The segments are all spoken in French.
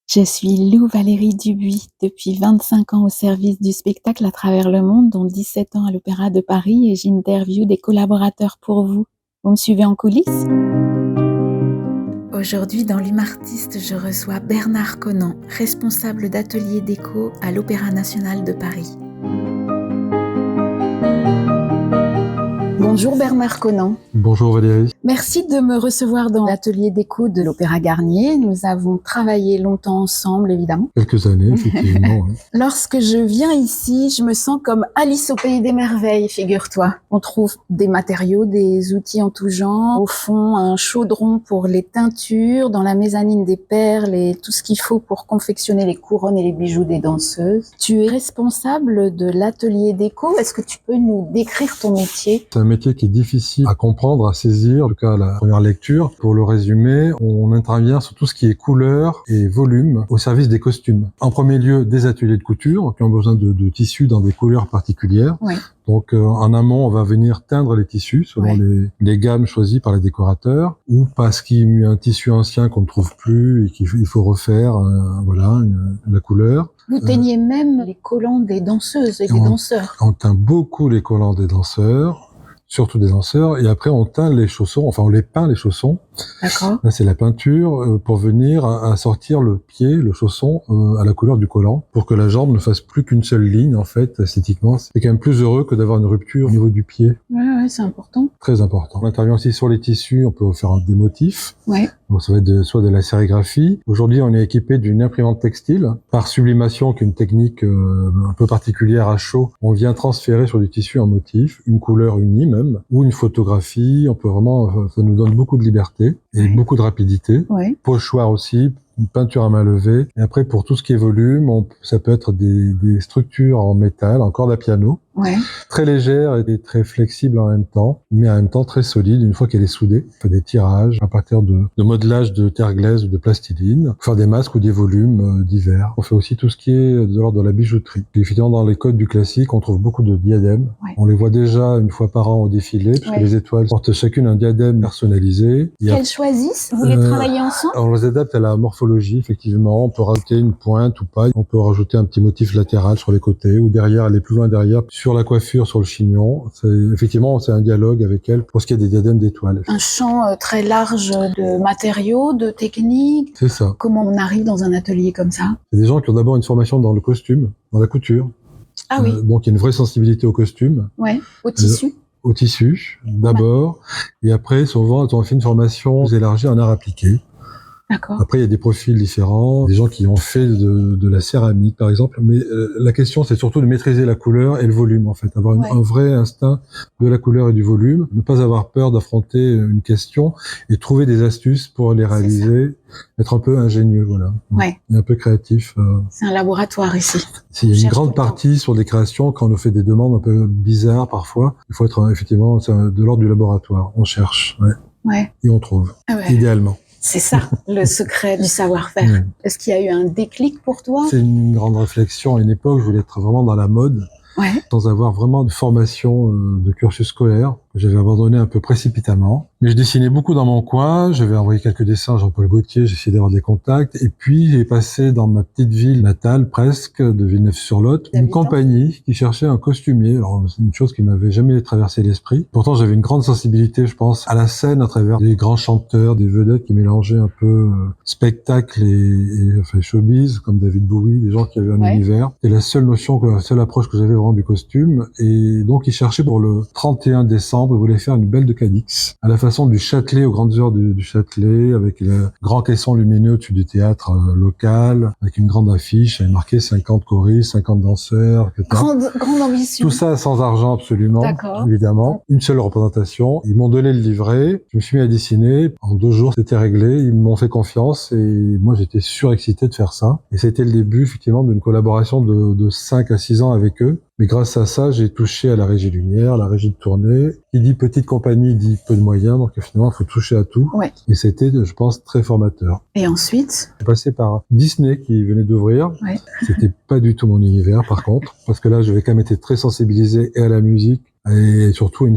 Je suis Lou Valérie Dubuis, depuis 25 ans au service du spectacle à travers le monde, dont 17 ans à l'Opéra de Paris, et j'interviewe des collaborateurs pour vous. Vous me suivez en coulisses? Aujourd'hui, dans l'Hume Artiste, je reçois Bernard Conant, responsable d'atelier déco à l'Opéra national de Paris. Bonjour Bernard Conant. Bonjour Valérie. Merci de me recevoir dans l'atelier déco de l'Opéra Garnier. Nous avons travaillé longtemps ensemble, évidemment. Quelques années, effectivement. Oui. Lorsque je viens ici, je me sens comme Alice au pays des merveilles, figure-toi. On trouve des matériaux, des outils en tout genre. Au fond, un chaudron pour les teintures, dans la mezzanine des perles et tout ce qu'il faut pour confectionner les couronnes et les bijoux des danseuses. Tu es responsable de l'atelier déco. Est-ce que tu peux nous décrire ton métier? C'est un métier qui est difficile à comprendre, à saisir, en tout cas à la première lecture. Pour le résumer, on intervient sur tout ce qui est couleur et volume au service des costumes. En premier lieu, des ateliers de couture qui ont besoin de tissus dans des couleurs particulières. Oui. Donc en amont, on va venir teindre les tissus selon les gammes choisies par les décorateurs, ou parce qu'il y a un tissu ancien qu'on ne trouve plus et qu'il faut refaire la couleur. Vous teignez même les collants des danseuses et des danseurs. On teint beaucoup les collants des danseurs, surtout des danseurs, et après on teint les chaussons, enfin on les peint les chaussons. D'accord. Là c'est la peinture pour venir à sortir le pied, le chausson à la couleur du collant, pour que la jambe ne fasse plus qu'une seule ligne en fait, esthétiquement. C'est quand même plus heureux que d'avoir une rupture au niveau du pied. Ouais, c'est important. Très important. On intervient aussi sur les tissus, on peut faire des motifs. Ouais. Donc ça va être soit de la sérigraphie. Aujourd'hui, on est équipé d'une imprimante textile par sublimation, qui est une technique un peu particulière à chaud. On vient transférer sur du tissu un motif, une couleur unie même, ou une photographie. On peut vraiment, ça nous donne beaucoup de liberté et beaucoup de rapidité. Ouais. Pochoir aussi, une peinture à main levée. Et après, pour tout ce qui est volume, ça peut être des structures en métal, en corde à piano. Ouais. Très légère et très flexible en même temps, mais en même temps très solide une fois qu'elle est soudée. On fait des tirages à partir de modelage de terre glaise ou de plastiline, faire des masques ou des volumes divers. On fait aussi tout ce qui est de l'ordre de la bijouterie. Et effectivement, dans les codes du classique, on trouve beaucoup de diadèmes. Ouais. On les voit déjà une fois par an au défilé, puisque les étoiles portent chacune un diadème personnalisé. Qu'elles choisissent? Vous les travaillez ensemble? On les adapte à la morphologie, effectivement. On peut rajouter une pointe ou pas. On peut rajouter un petit motif latéral sur les côtés ou derrière, aller plus loin derrière. Sur la coiffure, sur le chignon, effectivement, c'est un dialogue avec elle pour ce qui est des diadèmes d'étoiles. Un champ très large de matériaux, de techniques. C'est ça. Comment on arrive dans un atelier comme ça? C'est des gens qui ont d'abord une formation dans le costume, dans la couture. Ah oui. Donc il y a une vraie sensibilité au costume. Ouais. Au tissu. Au tissu, d'abord. Et après, souvent, ils ont fait une formation élargie en art appliqué. D'accord. Après, il y a des profils différents, des gens qui ont fait de la céramique, par exemple. Mais la question, c'est surtout de maîtriser la couleur et le volume, en fait. Avoir un vrai instinct de la couleur et du volume. Ne pas avoir peur d'affronter une question et trouver des astuces pour les réaliser. Être un peu ingénieux, voilà. Ouais. Et un peu créatif. C'est un laboratoire ici. Il y a une grande partie sur des créations, quand on nous fait des demandes un peu bizarres parfois, il faut être effectivement de l'ordre du laboratoire. On cherche, et on trouve, idéalement. C'est ça, le secret du savoir-faire. Est-ce qu'il y a eu un déclic pour toi? C'est une grande réflexion. À une époque, je voulais être vraiment dans la mode, sans avoir vraiment de formation de cursus scolaire. J'avais abandonné un peu précipitamment. Mais je dessinais beaucoup dans mon coin. J'avais envoyé quelques dessins à Jean-Paul Gaultier. J'ai essayé d'avoir des contacts. Et puis, j'ai passé dans ma petite ville natale, presque, de Villeneuve-sur-Lot, une compagnie qui cherchait un costumier. Alors, c'est une chose qui m'avait jamais traversé l'esprit. Pourtant, j'avais une grande sensibilité, je pense, à la scène à travers des grands chanteurs, des vedettes qui mélangeaient un peu spectacle et showbiz, comme David Bowie, des gens qui avaient un univers. C'était la seule approche que j'avais vraiment du costume. Et donc, ils cherchaient pour le 31 décembre, ils voulaient faire une belle de Cadix, à la façon du Châtelet, aux grandes heures du Châtelet, avec le grand caisson lumineux au-dessus du théâtre local, avec une grande affiche, il y avait marqué 50 choristes, 50 danseurs, etc. Grande ambition. Tout ça sans argent, absolument, évidemment. Une seule représentation. Ils m'ont donné le livret, je me suis mis à dessiner. En 2 jours, c'était réglé, ils m'ont fait confiance et moi, j'étais surexcité de faire ça. Et c'était le début, effectivement, d'une collaboration de 5 à 6 ans avec eux. Mais grâce à ça, j'ai touché à la régie lumière, la régie de tournée. Qui dit petite compagnie dit peu de moyens, donc finalement, il faut toucher à tout. Ouais. Et c'était, je pense, très formateur. Et ensuite? J'ai passé par Disney qui venait d'ouvrir. C'était pas du tout mon univers, par contre, parce que là, j'avais quand même été très sensibilisé et à la musique et surtout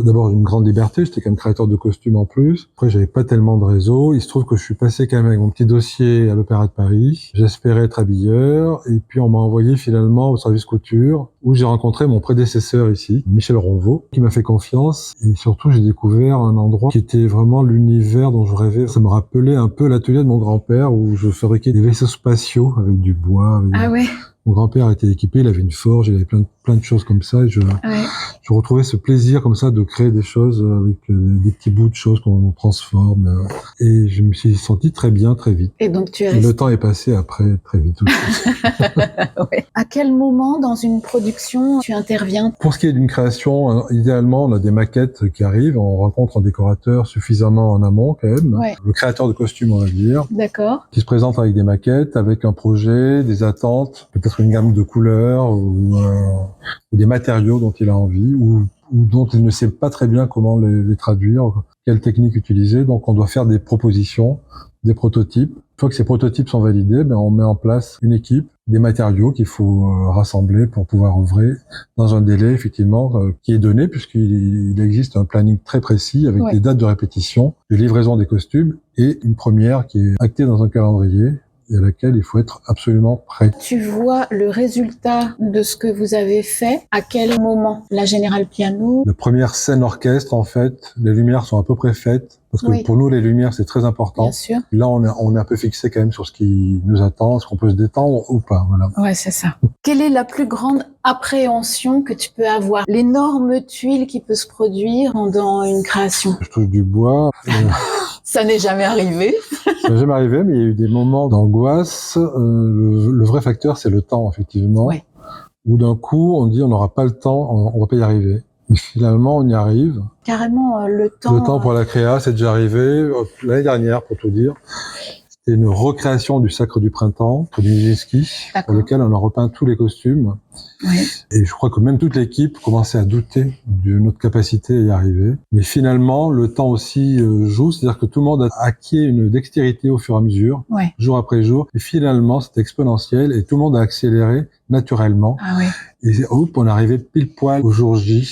d'abord une grande liberté. J'étais quand même créateur de costumes en plus. Après, j'avais pas tellement de réseau. Il se trouve que je suis passé quand même avec mon petit dossier à l'Opéra de Paris. J'espérais être habilleur, et puis on m'a envoyé finalement au service couture, où j'ai rencontré mon prédécesseur ici, Michel Ronvaux, qui m'a fait confiance. Et surtout, j'ai découvert un endroit qui était vraiment l'univers dont je rêvais. Ça me rappelait un peu l'atelier de mon grand-père, où je fabriquais des vaisseaux spatiaux avec du bois. Ah ouais. Mon grand-père était équipé, il avait une forge, il avait plein de choses comme ça. Et je retrouvais ce plaisir comme ça de créer des choses avec des petits bouts de choses qu'on transforme. Et je me suis senti très bien, très vite. Et donc tu es resté... Et le temps est passé après, très vite aussi. Ouais. À quel moment dans une production tu interviens? Pour ce qui est d'une création, idéalement, on a des maquettes qui arrivent, on rencontre un décorateur suffisamment en amont quand même. Ouais. Le créateur de costumes, on va dire. D'accord. Qui se présente avec des maquettes, avec un projet, des attentes, peut-être une gamme de couleurs ou des matériaux dont il a envie ou dont il ne sait pas très bien comment les traduire, quelle technique utiliser. Donc on doit faire des propositions, des prototypes. Une fois que ces prototypes sont validés, on met en place une équipe, des matériaux qu'il faut rassembler pour pouvoir œuvrer dans un délai effectivement qui est donné, puisqu'il existe un planning très précis avec des dates de répétition, de livraison des costumes et une première qui est actée dans un calendrier et à laquelle il faut être absolument prêt. Tu vois le résultat de ce que vous avez fait à quel moment? La Générale Piano? La première scène orchestre, en fait, les lumières sont à peu près faites, parce que pour nous, les lumières, c'est très important. Bien sûr. Là, on est un peu fixé quand même sur ce qui nous attend, est-ce qu'on peut se détendre ou pas, voilà. Ouais, c'est ça. Quelle est la plus grande appréhension que tu peux avoir? L'énorme tuile qui peut se produire pendant une création? Je touche du bois. Ça n'est jamais arrivé. Ça n'est jamais arrivé, mais il y a eu des moments d'angoisse. Le vrai facteur, c'est le temps, effectivement. Ouais. Où d'un coup, on dit on n'aura pas le temps, on va pas y arriver. Et finalement, on y arrive. Carrément, le temps... Le temps pour la créa, c'est déjà arrivé. L'année dernière, pour tout dire, c'était une recréation du Sacre du Printemps, de Nijinsky, pour lequel on a repeint tous les costumes. Oui. Et je crois que même toute l'équipe commençait à douter de notre capacité à y arriver. Mais finalement, le temps aussi joue, c'est-à-dire que tout le monde a acquis une dextérité au fur et à mesure, jour après jour. Et finalement, c'était exponentiel et tout le monde a accéléré naturellement. Ah oui. Et on est arrivé pile poil au jour J.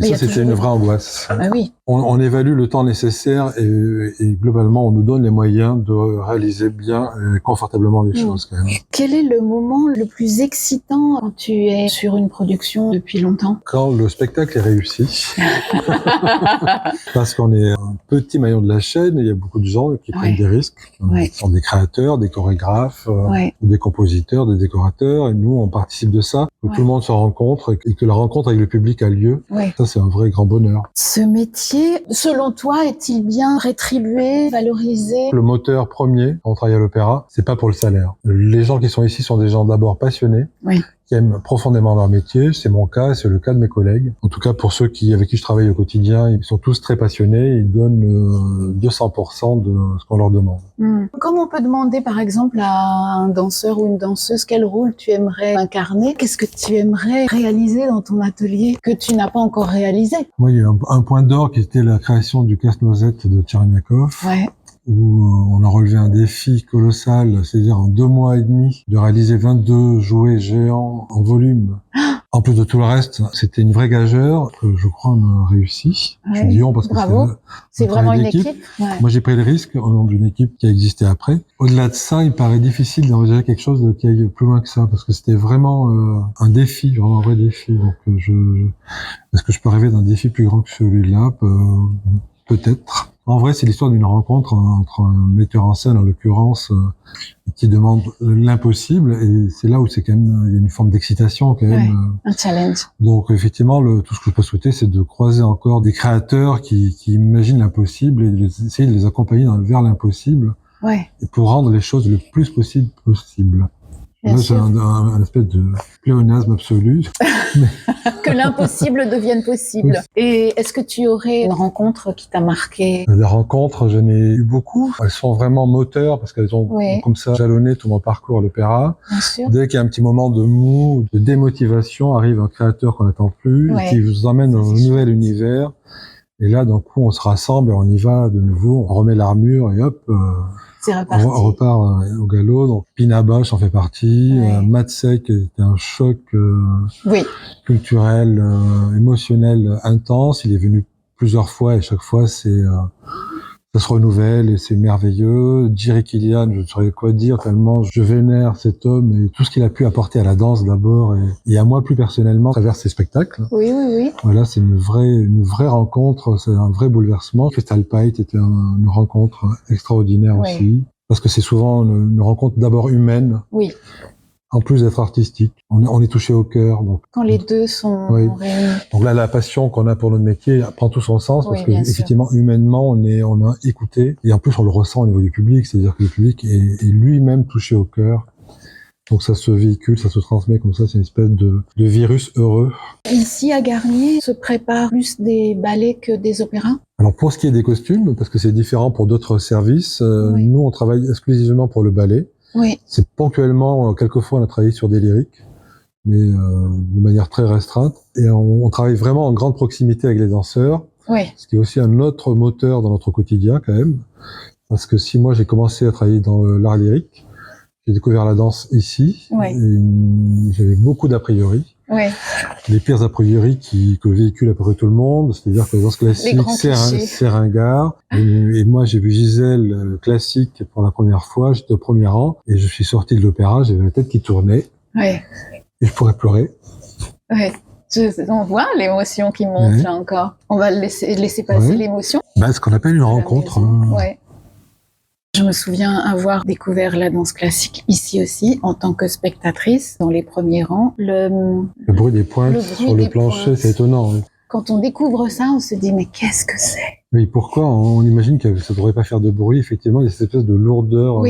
Et ça, c'était une vraie angoisse. Ah oui. On évalue le temps nécessaire et globalement, on nous donne les moyens de réaliser bien et confortablement les choses quand même. Quel est le moment le plus excitant quand tu es sur une production depuis longtemps? Quand le spectacle est réussi. Parce qu'on est un petit maillon de la chaîne, il y a beaucoup de gens qui prennent des risques. Ce sont des créateurs, des chorégraphes, des compositeurs, des décorateurs, et nous, on participe de ça. Que tout le monde se rencontre et que la rencontre avec le public a lieu. Ça, c'est un vrai grand bonheur. Ce métier, selon toi, est-il bien rétribué, valorisé? Le moteur premier, quand on travaille à l'opéra, c'est pas pour le salaire. Les gens qui sont ici sont des gens d'abord passionnés, qui aiment profondément leur métier. C'est mon cas, c'est le cas de mes collègues. En tout cas, pour ceux avec qui je travaille au quotidien, ils sont tous très passionnés. Ils donnent 200% de ce qu'on leur demande. Comme on peut demander, par exemple, à un danseur ou une danseuse, quel rôle tu aimerais incarner? Qu'est-ce que tu aimerais réaliser dans ton atelier que tu n'as pas encore réalisé? Moi, il y a un point d'or qui était la création du casse-noisette de Tcherniakov. Où on a relevé un défi colossal, c'est-à-dire en 2 mois et demi, de réaliser 22 jouets géants en volume. En plus de tout le reste, c'était une vraie gageure que je crois on a réussi. Je dis on parce que c'est vraiment une équipe. Moi, j'ai pris le risque au nom d'une équipe qui a existé après. Au-delà de ça, il paraît difficile d'envisager quelque chose qui aille plus loin que ça, parce que c'était vraiment un défi, vraiment un vrai défi. Donc, est-ce que je peux rêver d'un défi plus grand que celui-là? Peut-être. En vrai, c'est l'histoire d'une rencontre entre un metteur en scène, en l'occurrence, qui demande l'impossible, et c'est là où c'est quand même, il y a une forme d'excitation quand même. Un challenge. Donc effectivement, tout ce que je peux souhaiter, c'est de croiser encore des créateurs qui imaginent l'impossible et d'essayer de les accompagner vers l'impossible, et pour rendre les choses le plus possible. Là, c'est un espèce de pléonasme absolu. Que l'impossible devienne possible. Et est-ce que tu aurais une rencontre qui t'a marqué? Les rencontres, j'en ai eu beaucoup. Elles sont vraiment moteurs parce qu'elles ont comme ça jalonné tout mon parcours à l'opéra. Dès qu'il y a un petit moment de mou, de démotivation, arrive un créateur qu'on n'attend plus, et qui vous emmène dans un nouvel univers. Et là, d'un coup, on se rassemble et on y va de nouveau. On remet l'armure et hop... C'est reparti. On repart au galop. Donc Pina Bausch en fait partie. Ouais. Matsek était un choc oui. culturel, émotionnel intense. Il est venu plusieurs fois et chaque fois ça se renouvelle et c'est merveilleux. Jiri Kilian, je ne saurais quoi dire tellement je vénère cet homme et tout ce qu'il a pu apporter à la danse d'abord et à moi plus personnellement à travers ses spectacles. Oui, oui, oui. Voilà, c'est une vraie rencontre, c'est un vrai bouleversement. Crystal Pite était une rencontre extraordinaire oui. aussi. Parce que c'est souvent une rencontre d'abord humaine. Oui. En plus d'être artistique, on est touché au cœur. Donc, quand les deux sont réunis. Donc là, la passion qu'on a pour notre métier prend tout son sens parce que effectivement, humainement, on a écouté et en plus on le ressent au niveau du public, c'est-à-dire que le public est lui-même touché au cœur. Donc ça se véhicule, ça se transmet comme ça, c'est une espèce de virus heureux. Ici à Garnier, se prépare plus des ballets que des opéras? Alors pour ce qui est des costumes, parce que c'est différent pour d'autres services, nous on travaille exclusivement pour le ballet. Oui. C'est ponctuellement, quelquefois on a travaillé sur des lyriques, mais de manière très restreinte. Et on travaille vraiment en grande proximité avec les danseurs, ce qui est aussi un autre moteur dans notre quotidien quand même. Parce que si moi j'ai commencé à travailler dans l'art lyrique, j'ai découvert la danse ici, et j'avais beaucoup d'a priori. Les pires a priori que véhicule à peu près tout le monde, c'est-à-dire que la danse classique, c'est ringard. Et moi, j'ai vu Gisèle classique pour la première fois, j'étais au premier rang, et je suis sorti de l'opéra, j'avais la tête qui tournait, et je pourrais pleurer. On voit l'émotion qui monte là encore. On va laisser passer l'émotion. Ce qu'on appelle une rencontre. Je me souviens avoir découvert la danse classique ici aussi, en tant que spectatrice, dans les premiers rangs. Le bruit des pointes sur le plancher, c'est étonnant. Oui. Quand on découvre ça, on se dit, mais qu'est-ce que c'est? Oui, pourquoi? On imagine que ça ne devrait pas faire de bruit. Effectivement, il y a cette espèce de lourdeur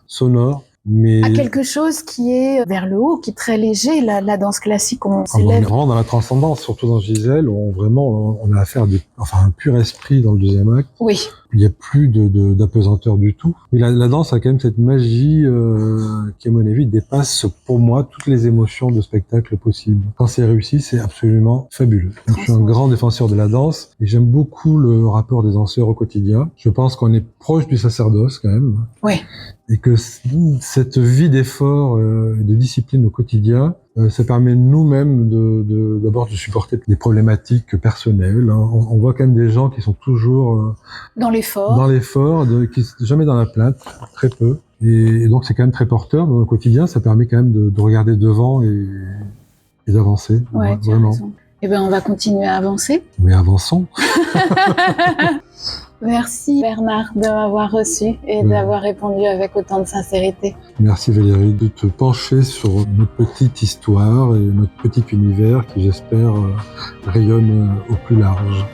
sonore. Mais à quelque chose qui est vers le haut, qui est très léger. La danse classique, on s'élève. On est vraiment dans la transcendance, surtout dans Gisèle, où on a affaire à un pur esprit dans le deuxième acte. Oui. Il n'y a plus d'apesanteur du tout. Mais la danse a quand même cette magie qui, à mon avis, dépasse pour moi toutes les émotions de spectacle possibles. Quand c'est réussi, c'est absolument fabuleux. Donc, je suis un grand défenseur de la danse et j'aime beaucoup le rapport des danseurs au quotidien. Je pense qu'on est proche du sacerdoce quand même. Oui. Et que cette vie d'effort et de discipline au quotidien, ça permet nous-mêmes d'abord de supporter des problématiques personnelles. On voit quand même des gens qui sont toujours dans l'effort, qui jamais dans la plainte, très peu. Et donc c'est quand même très porteur dans le quotidien. Ça permet quand même de regarder devant et d'avancer. Ouais, vraiment. Eh ben, on va continuer à avancer. Mais avançons. Merci Bernard de m'avoir reçu et d'avoir répondu avec autant de sincérité. Merci Valérie de te pencher sur notre petite histoire et notre petit univers qui j'espère rayonne au plus large.